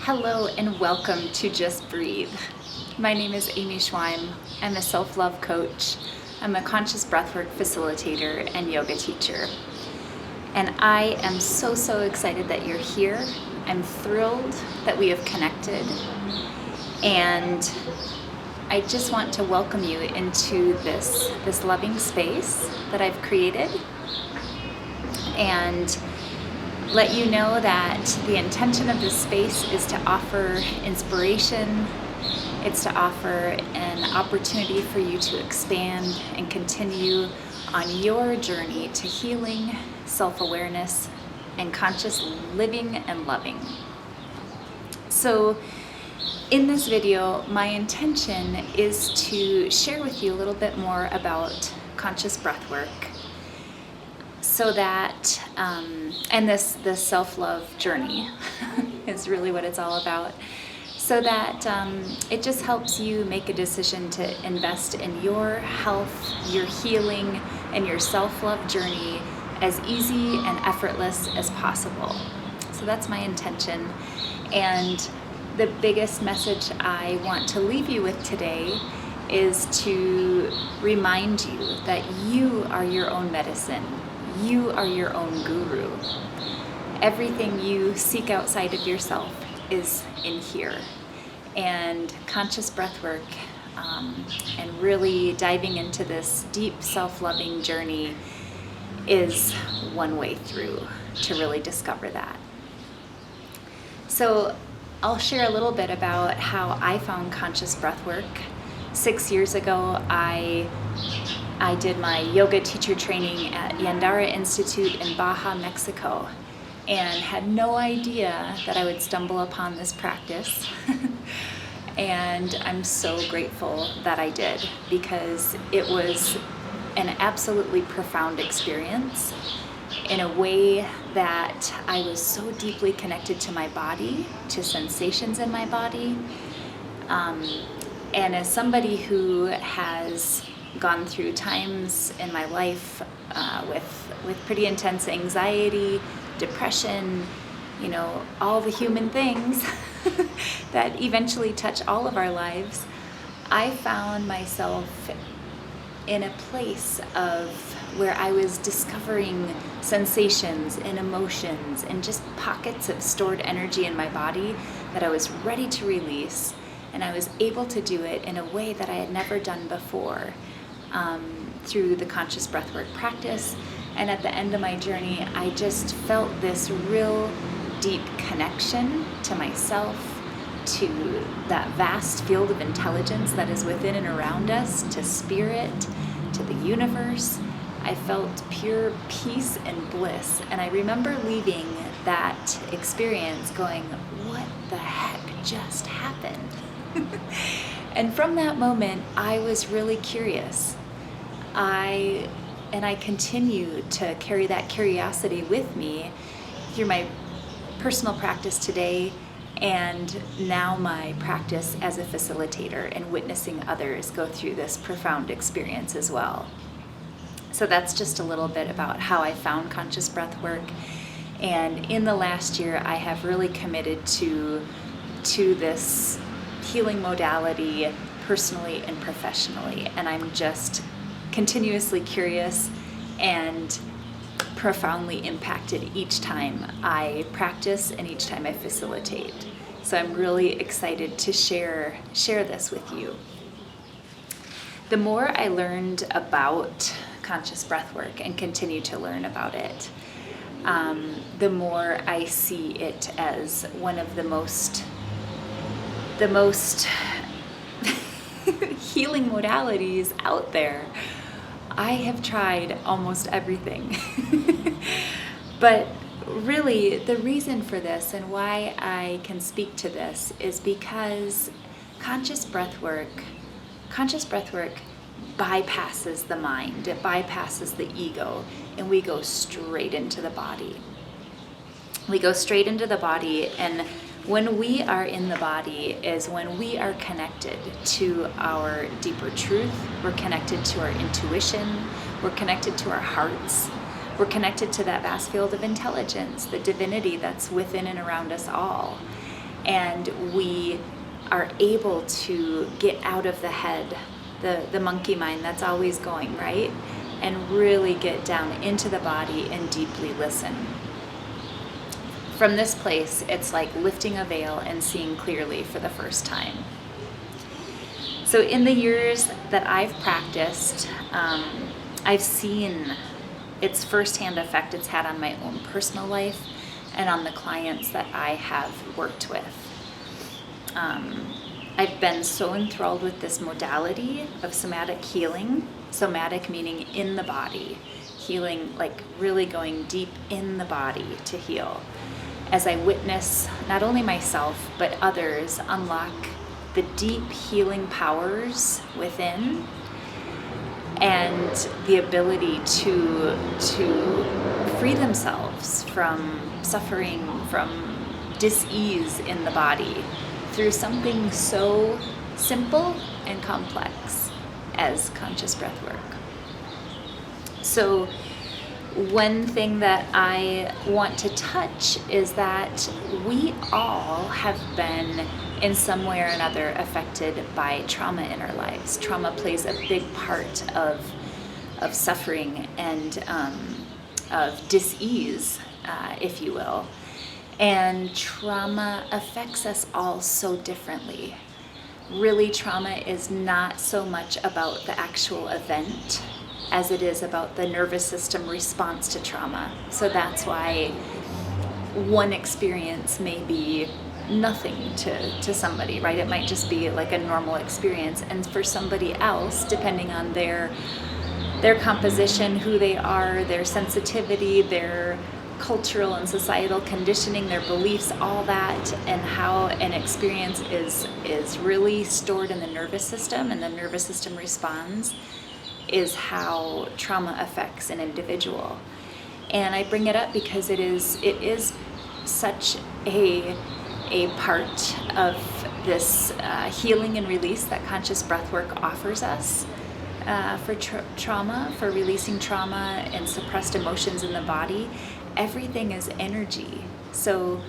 Hello and welcome to Just Breathe. My name is Amy Schweim. I'm a self-love coach. I'm a conscious breathwork facilitator and yoga teacher. And I am so excited that you're here. I'm thrilled that we have connected. And I just want to welcome you into this loving space that I've created. And let you know that the intention of this space is to offer inspiration. It's to offer an opportunity for you to expand and continue on your journey to healing, self-awareness, and conscious living and loving. So in this video, my intention is to share with you a little bit more about conscious breathwork, so that, and this self-love journey is really what it's all about, so that it just helps you make a decision to invest in your health, your healing, and your self-love journey as easy and effortless as possible. So that's my intention. And the biggest message I want to leave you with today is to remind you that you are your own medicine. You are your own guru. Everything you seek outside of yourself is in here. And conscious breathwork and really diving into this deep self-loving journey is one way through to really discover that. So I'll share a little bit about how I found conscious breathwork. 6 years ago, I did my yoga teacher training at Yandara Institute in Baja, Mexico, and had no idea that I would stumble upon this practice. And I'm so grateful that I did, because it was an absolutely profound experience in a way that I was so deeply connected to my body, to sensations in my body. And as somebody who has gone through times in my life with pretty intense anxiety, depression, all the human things that eventually touch all of our lives, I found myself in a place of where I was discovering sensations and emotions and just pockets of stored energy in my body that I was ready to release. And I was able to do it in a way that I had never done before, through the conscious breathwork practice. And at the end of my journey, I just felt this real deep connection to myself, to that vast field of intelligence that is within and around us, to spirit, to the universe. I felt pure peace and bliss. And I remember leaving that experience going, what the heck just happened? And from that moment, I was really curious. I continue to carry that curiosity with me through my personal practice today, and now my practice as a facilitator and witnessing others go through this profound experience as well. So that's just a little bit about how I found conscious breathwork. And in the last year, I have really committed to this healing modality personally and professionally. And I'm just continuously curious and profoundly impacted each time I practice and each time I facilitate. So I'm really excited to share this with you. The more I learned about conscious breathwork and continue to learn about it, the more I see it as one of the most healing modalities out there. I have tried almost everything. But really, the reason for this and why I can speak to this is because conscious breathwork bypasses the mind, it bypasses the ego, and we go straight into the body. We go straight into the body, and when we are in the body is when we are connected to our deeper truth, we're connected to our intuition, we're connected to our hearts, we're connected to that vast field of intelligence, the divinity that's within and around us all. and we are able to get out of the head, the monkey mind that's always going, right? And really get down into the body and deeply listen. From this place, it's like lifting a veil and seeing clearly for the first time. So in the years that I've practiced, I've seen its firsthand effect it's had on my own personal life and on the clients that I have worked with. I've been so enthralled with this modality of somatic healing, somatic meaning in the body, healing, like really going deep in the body to heal, as I witness not only myself, but others unlock the deep healing powers within and the ability to free themselves from suffering, from dis-ease in the body through something so simple and complex as conscious breathwork. So one thing that I want to touch is that we all have been in some way or another affected by trauma in our lives. Trauma plays a big part of suffering and of dis-ease, if you will. And trauma affects us all so differently. Really, trauma is not so much about the actual event as it is about the nervous system response to trauma. So that's why one experience may be nothing to somebody, right? It might just be like a normal experience. And for somebody else, depending on their composition, who they are, their sensitivity, their cultural and societal conditioning, their beliefs, all that, and how an experience is really stored in the nervous system and the nervous system responds, is how trauma affects an individual. And I bring it up because it is such a part of this healing and release that conscious breathwork offers us for trauma, for releasing trauma and suppressed emotions in the body. Everything is energy. So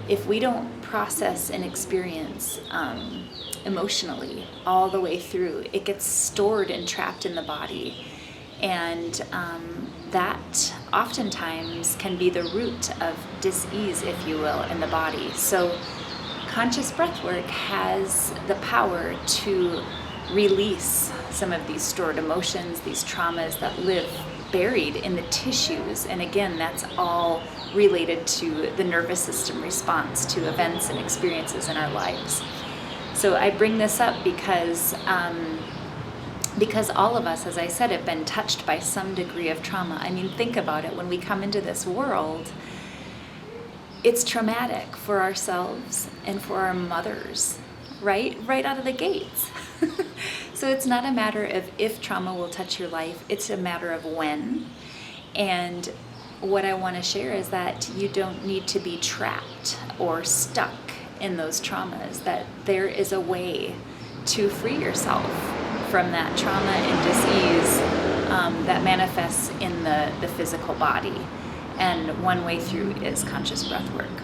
if we don't process an experience emotionally all the way through, it gets stored and trapped in the body. And that oftentimes can be the root of dis-ease, if you will, in the body. So conscious breathwork has the power to release some of these stored emotions, these traumas that live buried in the tissues. And again, that's all related to the nervous system response to events and experiences in our lives. So I bring this up because all of us, as I said, have been touched by some degree of trauma. I mean, think about it. When we come into this world, it's traumatic for ourselves and for our mothers, right? Right out of the gates. So it's not a matter of if trauma will touch your life, it's a matter of when. And what I want to share is that you don't need to be trapped or stuck in those traumas, that there is a way to free yourself from that trauma and dis-ease that manifests in the physical body. And one way through is conscious breathwork.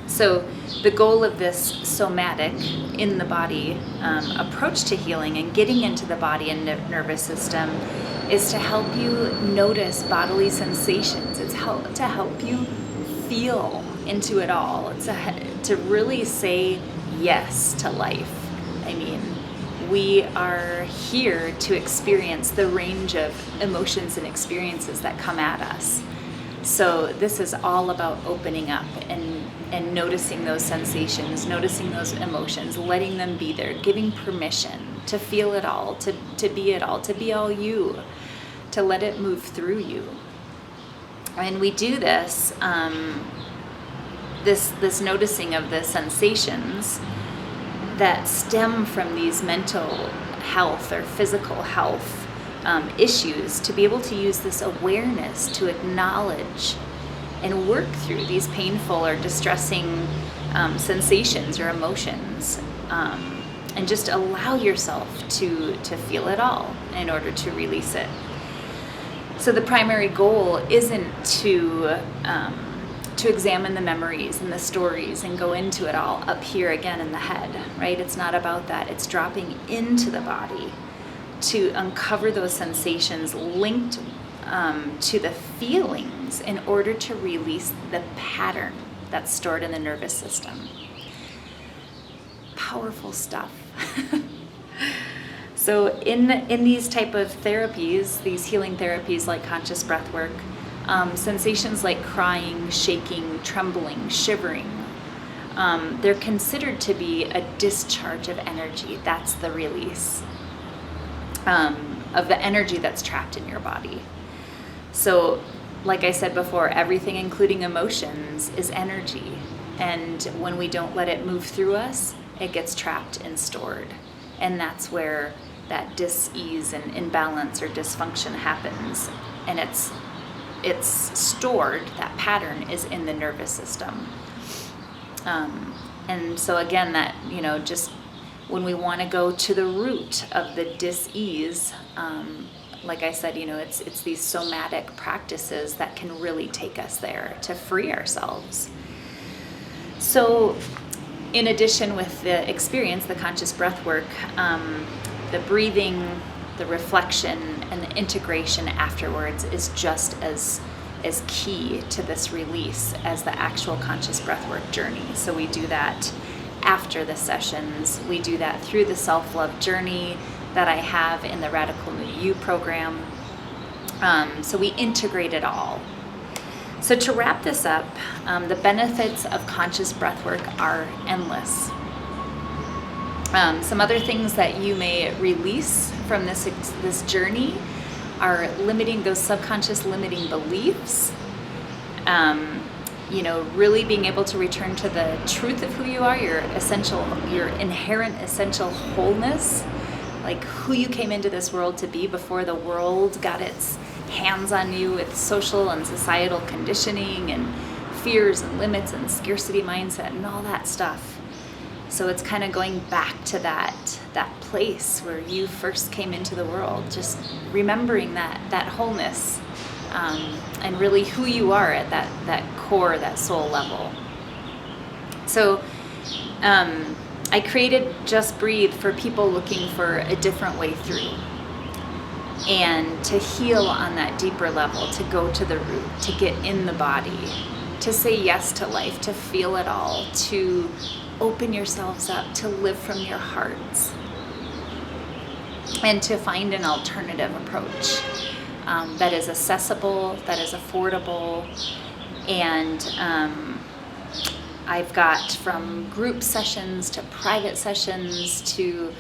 So the goal of this somatic, in the body approach to healing and getting into the body and nervous system is to help you notice bodily sensations. It's to help you feel into it all. It's to really say yes to life. I mean, we are here to experience the range of emotions and experiences that come at us. So this is all about opening up and noticing those sensations, noticing those emotions, letting them be there, giving permission to feel it all, to be it all, to be all you, to let it move through you. And we do this, this noticing of the sensations that stem from these mental health or physical health issues, to be able to use this awareness to acknowledge and work through these painful or distressing sensations or emotions, and just allow yourself to feel it all in order to release it. So the primary goal isn't to to examine the memories and the stories and go into it all up here again in the head, right? It's not about that. It's dropping into the body to uncover those sensations linked to the feelings in order to release the pattern that's stored in the nervous system. Powerful stuff. So in these type of therapies, these healing therapies like conscious breathwork, sensations like crying, shaking, trembling, shivering, they're considered to be a discharge of energy. That's the release of the energy that's trapped in your body. So, like I said before, everything, including emotions, is energy. And when we don't let it move through us, it gets trapped and stored. And that's where that dis-ease and imbalance or dysfunction happens. And it's stored, that pattern is in the nervous system. And so again, that, just when we want to go to the root of the dis-ease, like I said, it's these somatic practices that can really take us there to free ourselves. So in addition with the experience, the conscious breath work, the breathing, the reflection, and the integration afterwards is just as key to this release as the actual conscious breathwork journey. So we do that after the sessions. We do that through the self-love journey that I have in the Radical New You program. So we integrate it all. So to wrap this up, the benefits of conscious breathwork are endless. Some other things that you may release from this journey are limiting those subconscious limiting beliefs. Really being able to return to the truth of who you are, your inherent essential wholeness, like who you came into this world to be before the world got its hands on you with social and societal conditioning and fears and limits and scarcity mindset and all that stuff. So it's kind of going back to that place where you first came into the world, just remembering that wholeness, and really who you are at that core, that soul level. So I created Just Breathe for people looking for a different way through and to heal on that deeper level, to go to the root, to get in the body, to say yes to life, to feel it all, to open yourselves up, to live from your hearts, and to find an alternative approach that is accessible, that is affordable. And I've got from group sessions to private sessions to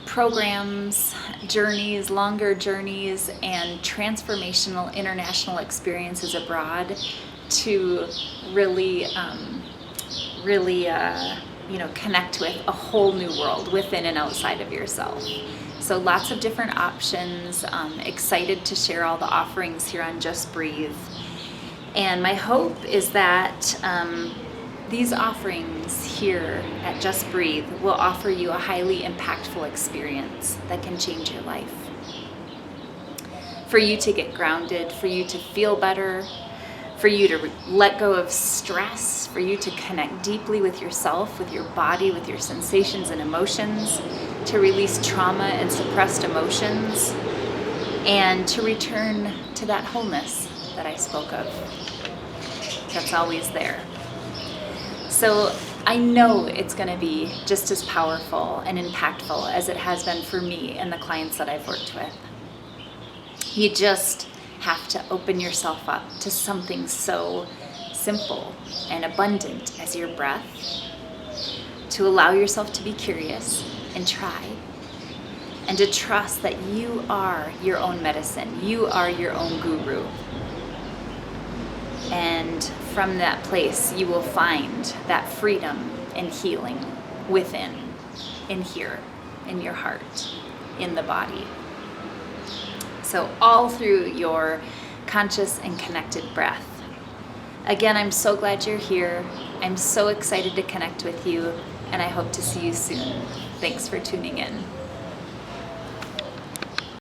programs, journeys, longer journeys, and transformational international experiences abroad to really connect with a whole new world within and outside of yourself. So lots of different options. Excited to share all the offerings here on Just Breathe. And my hope is that these offerings here at Just Breathe will offer you a highly impactful experience that can change your life. For you to get grounded, for you to feel better, for you to let go of stress, for you to connect deeply with yourself, with your body, with your sensations and emotions, to release trauma and suppressed emotions, and to return to that wholeness that I spoke of. That's always there. So I know it's going to be just as powerful and impactful as it has been for me and the clients that I've worked with. You just have to open yourself up to something so simple and abundant as your breath, to allow yourself to be curious and try, and to trust that you are your own medicine, you are your own guru. And from that place, you will find that freedom and healing within, in here, in your heart, in the body. So all through your conscious and connected breath. Again, I'm so glad you're here. I'm so excited to connect with you, and I hope to see you soon. Thanks for tuning in.